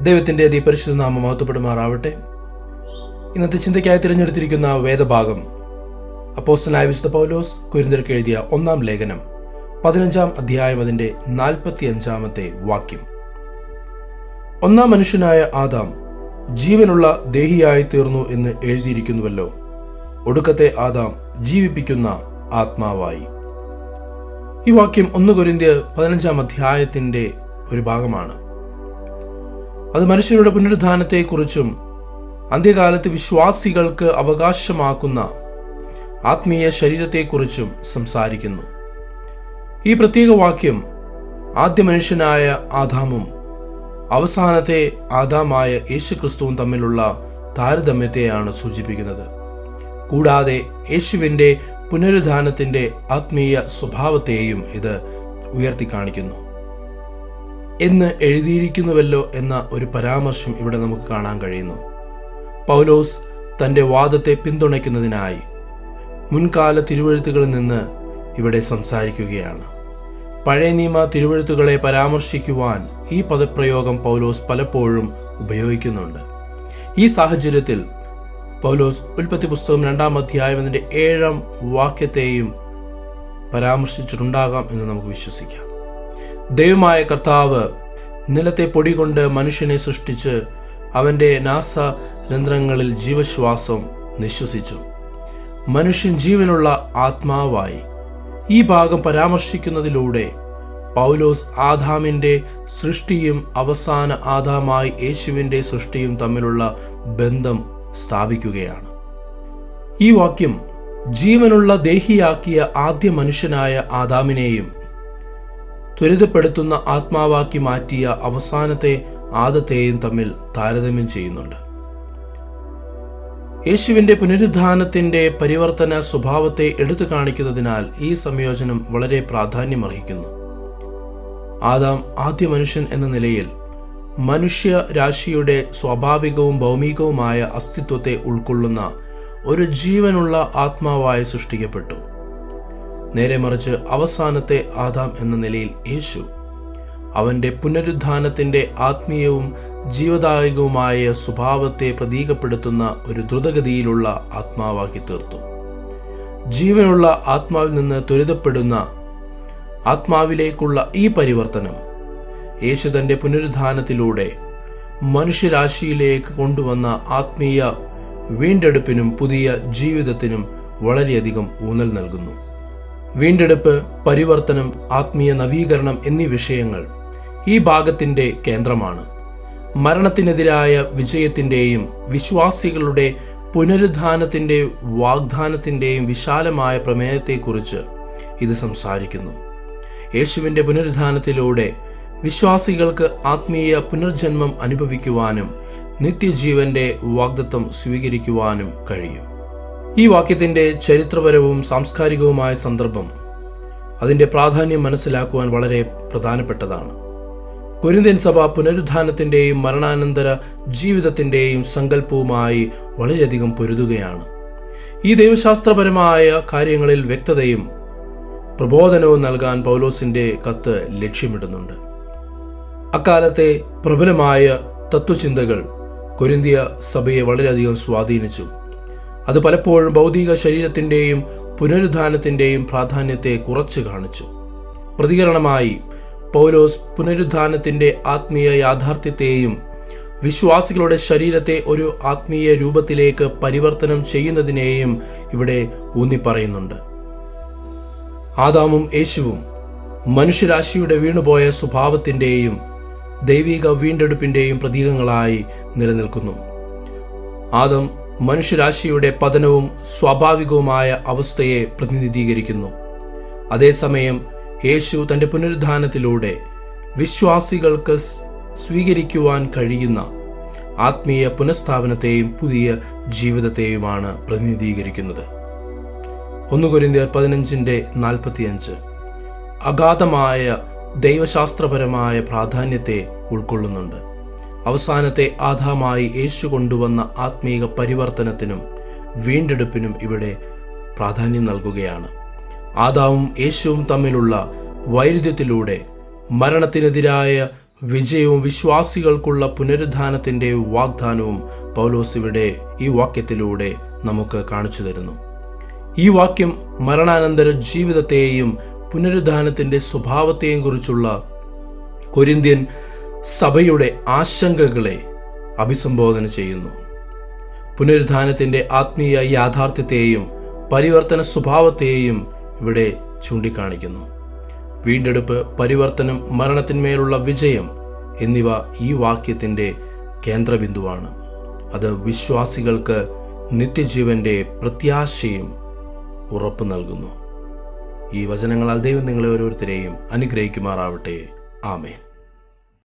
ദൈവത്തിൻ്റെ അതിപരിശുദ്ധ നാമം മഹത്വപ്പെടുമാറാവട്ടെ. ഇന്നത്തെ ചിന്തയ്ക്കായി തിരഞ്ഞെടുത്തിരിക്കുന്ന വേദഭാഗം അപ്പോസ്തലനായ വിശുദ്ധ പൗലോസ് കൊരിന്ത്യർക്ക് എഴുതിയ 1-ാം ലേഖനം 15-ാം അധ്യായം അതിൻ്റെ 45-ാമത്തെ വാക്യം. ഒന്നാം മനുഷ്യനായ ആദാം ജീവനുള്ള ദേഹിയായി തീർന്നു എന്ന് എഴുതിയിരിക്കുന്നുവല്ലോ. ഒടുക്കത്തെ ആദാം ജീവിപ്പിക്കുന്ന ആത്മാവായി. ഈ വാക്യം 1 കൊരിന്ത്യർ 15-ാം അധ്യായത്തിൻ്റെ ഒരു ഭാഗമാണ്. അത് മനുഷ്യരുടെ പുനരുത്ഥാനത്തെക്കുറിച്ചും അന്ത്യകാലത്ത് വിശ്വാസികൾക്ക് അവകാശമാക്കുന്ന ആത്മീയ ശരീരത്തെക്കുറിച്ചും സംസാരിക്കുന്നു. ഈ പ്രത്യേക വാക്യം ആദ്യ മനുഷ്യനായ ആദാമും അവസാനത്തെ ആദാമായ യേശുക്രിസ്തുവും തമ്മിലുള്ള താരതമ്യത്തെയാണ് സൂചിപ്പിക്കുന്നത്. കൂടാതെ യേശുവിൻ്റെ പുനരുത്ഥാനത്തിൻ്റെ ആത്മീയ സ്വഭാവത്തെയും ഇത് ഉയർത്തിക്കാണിക്കുന്നു. എന്ന് എഴുതിയിരിക്കുന്നുവല്ലോ എന്ന ഒരു പരാമർശം ഇവിടെ നമുക്ക് കാണാൻ കഴിയുന്നു. പൗലോസ് തൻ്റെ വാദത്തെ പിന്തുണയ്ക്കുന്നതിനായി മുൻകാല തിരുവെഴുത്തുകളിൽ നിന്ന് ഇവിടെ സംസാരിക്കുകയാണ്. പഴയ നിയമ തിരുവെഴുത്തുകളെ പരാമർശിക്കുവാൻ ഈ പദപ്രയോഗം പൗലോസ് പലപ്പോഴും ഉപയോഗിക്കുന്നുണ്ട്. ഈ സാഹചര്യത്തിൽ പൗലോസ് ഉൽപ്പത്തി പുസ്തകം 2-ാം അധ്യായം അതിൻ്റെ 7-ാം വാക്യത്തെയും പരാമർശിച്ചിട്ടുണ്ടാകാം എന്ന് നമുക്ക് വിശ്വസിക്കാം. ദൈവമായ കർത്താവ് നിലത്തെ പൊടി കൊണ്ട് മനുഷ്യനെ സൃഷ്ടിച്ച് അവൻ്റെ നാസാരന്ധ്രങ്ങളിൽ ജീവശ്വാസം നിശ്വസിച്ചു. മനുഷ്യൻ ജീവനുള്ള ആത്മാവായി. ഈ ഭാഗം പരാമർശിക്കുന്നതിലൂടെ പൗലോസ് ആദാമിൻ്റെ സൃഷ്ടിയും അവസാന ആദാമായി യേശുവിൻ്റെ സൃഷ്ടിയും തമ്മിലുള്ള ബന്ധം സ്ഥാപിക്കുകയാണ്. ഈ വാക്യം ജീവനുള്ള ദേഹിയാക്കിയ ആദ്യ മനുഷ്യനായ ആദാമിനെയും ത്വരിതപ്പെടുത്തുന്ന ആത്മാവാക്കി മാറ്റിയ അവസാനത്തെ ആദത്തെയും തമ്മിൽ താരതമ്യം ചെയ്യുന്നുണ്ട്. യേശുവിൻ്റെ പുനരുത്ഥാനത്തിൻ്റെ പരിവർത്തന സ്വഭാവത്തെ എടുത്തു കാണിക്കുന്നതിനാൽ ഈ സംയോജനം വളരെ പ്രാധാന്യമർഹിക്കുന്നു. ആദാം ആദ്യ മനുഷ്യൻ എന്ന നിലയിൽ മനുഷ്യ രാശിയുടെ സ്വാഭാവികവും ഭൗമികവുമായ അസ്തിത്വത്തെ ഉൾക്കൊള്ളുന്ന ഒരു ജീവനുള്ള ആത്മാവായി സൃഷ്ടിക്കപ്പെട്ടു. നേരെ മറിച്ച് അവസാനത്തെ ആദാം എന്ന നിലയിൽ യേശു അവൻ്റെ പുനരുത്ഥാനത്തിൻ്റെ ആത്മീയവും ജീവദായകവുമായ സ്വഭാവത്തെ പ്രതീകപ്പെടുത്തുന്ന ഒരു ദ്രുതഗതിയിലുള്ള ആത്മാവാക്കി തീർത്തു. ജീവനുള്ള ആത്മാവിൽ നിന്ന് ത്വരിതപ്പെടുന്ന ആത്മാവിലേക്കുള്ള ഈ പരിവർത്തനം യേശു തൻ്റെ പുനരുത്ഥാനത്തിലൂടെ മനുഷ്യരാശിയിലേക്ക് കൊണ്ടുവന്ന ആത്മീയ വീണ്ടെടുപ്പിനും പുതിയ ജീവിതത്തിനും വളരെയധികം ഊന്നൽ നൽകുന്നു. വീണ്ടെടുപ്പ്, പരിവർത്തനം, ആത്മീയ നവീകരണം എന്നീ വിഷയങ്ങൾ ഈ ഭാഗത്തിൻ്റെ കേന്ദ്രമാണ്. മരണത്തിനെതിരായ വിജയത്തിൻ്റെയും വിശ്വാസികളുടെ പുനരുത്ഥാനത്തിൻ്റെ വാഗ്ദാനത്തിൻ്റെയും വിശാലമായ പ്രമേയത്തെക്കുറിച്ച് ഇത് സംസാരിക്കുന്നു. യേശുവിൻ്റെ പുനരുത്ഥാനത്തിലൂടെ വിശ്വാസികൾക്ക് ആത്മീയ പുനർജന്മം അനുഭവിക്കുവാനും നിത്യജീവന്റെ വാഗ്ദത്തം സ്വീകരിക്കുവാനും കഴിയും. ഈ വാക്യത്തിൻ്റെ ചരിത്രപരവും സാംസ്കാരികവുമായ സന്ദർഭം അതിൻ്റെ പ്രാധാന്യം മനസ്സിലാക്കുവാൻ വളരെ പ്രധാനപ്പെട്ടതാണ്. കൊരിന്ത്യൻ സഭ പുനരുത്ഥാനത്തിൻ്റെയും മരണാനന്തര ജീവിതത്തിൻ്റെയും സങ്കല്പവുമായി വളരെയധികം പൊരുതുകയാണ്. ഈ ദൈവശാസ്ത്രപരമായ കാര്യങ്ങളിൽ വ്യക്തതയും പ്രബോധനവും നൽകാൻ പൗലോസിൻ്റെ കത്ത് ലക്ഷ്യമിടുന്നുണ്ട്. അക്കാലത്തെ പ്രബലമായ തത്വചിന്തകൾ കൊരിന്ത്യ സഭയെ വളരെയധികം സ്വാധീനിച്ചു. അത് പലപ്പോഴും ഭൗതിക ശരീരത്തിൻ്റെയും പുനരുത്ഥാനത്തിൻ്റെയും പ്രാധാന്യത്തെ കുറച്ച് കാണിച്ചു. പ്രതികരണമായി പൗലോസ് പുനരുത്ഥാനത്തിൻ്റെ ആത്മീയ യാഥാർത്ഥ്യത്തെയും വിശ്വാസികളുടെ ശരീരത്തെ ഒരു ആത്മീയ രൂപത്തിലേക്ക് പരിവർത്തനം ചെയ്യുന്നതിനെയും ഇവിടെ ഊന്നിപ്പറയുന്നുണ്ട്. ആദാമും യേശുവും മനുഷ്യരാശിയുടെ വീണുപോയ സ്വഭാവത്തിൻ്റെയും ദൈവിക വീണ്ടെടുപ്പിൻ്റെയും പ്രതീകങ്ങളായി നിലനിൽക്കുന്നു. ആദം മനുഷ്യരാശിയുടെ പതനവും സ്വാഭാവികവുമായ അവസ്ഥയെ പ്രതിനിധീകരിക്കുന്നു. അതേസമയം യേശു തൻ്റെ പുനരുത്ഥാനത്തിലൂടെ വിശ്വാസികൾക്ക് സ്വീകരിക്കുവാൻ കഴിയുന്ന ആത്മീയ പുനഃസ്ഥാപനത്തെയും പുതിയ ജീവിതത്തെയുമാണ് പ്രതിനിധീകരിക്കുന്നത്. 1 കൊരിന്ത്യർ 15:45 അഗാധമായ ദൈവശാസ്ത്രപരമായ പ്രാധാന്യത്തെ ഉൾക്കൊള്ളുന്നുണ്ട്. അവസാനത്തെ ആദാമായി യേശു കൊണ്ടുവന്ന ആത്മീക പരിവർത്തനത്തിനും വീണ്ടെടുപ്പിനും ഇവിടെ പ്രാധാന്യം നൽകുകയാണ്. ആദാമും യേശുവും തമ്മിലുള്ള വൈരുദ്ധ്യത്തിലൂടെ മരണത്തിനെതിരായ വിജയവും വിശ്വാസികൾക്കുള്ള പുനരുദ്ധാനത്തിൻ്റെ വാഗ്ദാനവും പൗലോസ് ഇവിടെ ഈ വാക്യത്തിലൂടെ നമുക്ക് കാണിച്ചു തരുന്നു. ഈ വാക്യം മരണാനന്തര ജീവിതത്തെയും പുനരുദ്ധാനത്തിൻ്റെ സ്വഭാവത്തെയും കുറിച്ചുള്ള കൊരിന്ത്യൻ സഭയുടെ ആശങ്കകളെ അഭിസംബോധന ചെയ്യുന്നു. പുനരുദ്ധാനത്തിൻ്റെ ആത്മീയ യാഥാർത്ഥ്യത്തെയും പരിവർത്തന സ്വഭാവത്തെയും ഇവിടെ ചൂണ്ടിക്കാണിക്കുന്നു. വീണ്ടെടുപ്പ്, പരിവർത്തനം, മരണത്തിന്മേലുള്ള വിജയം എന്നിവ ഈ വാക്യത്തിൻ്റെ കേന്ദ്രബിന്ദുവാണ്. അത് വിശ്വാസികൾക്ക് നിത്യജീവന്റെ പ്രത്യാശയും ഉറപ്പു നൽകുന്നു. ഈ വചനങ്ങളാൽ ദൈവം നിങ്ങളെ ഓരോരുത്തരെയും അനുഗ്രഹിക്കുമാറാവട്ടെ. ആമേൻ.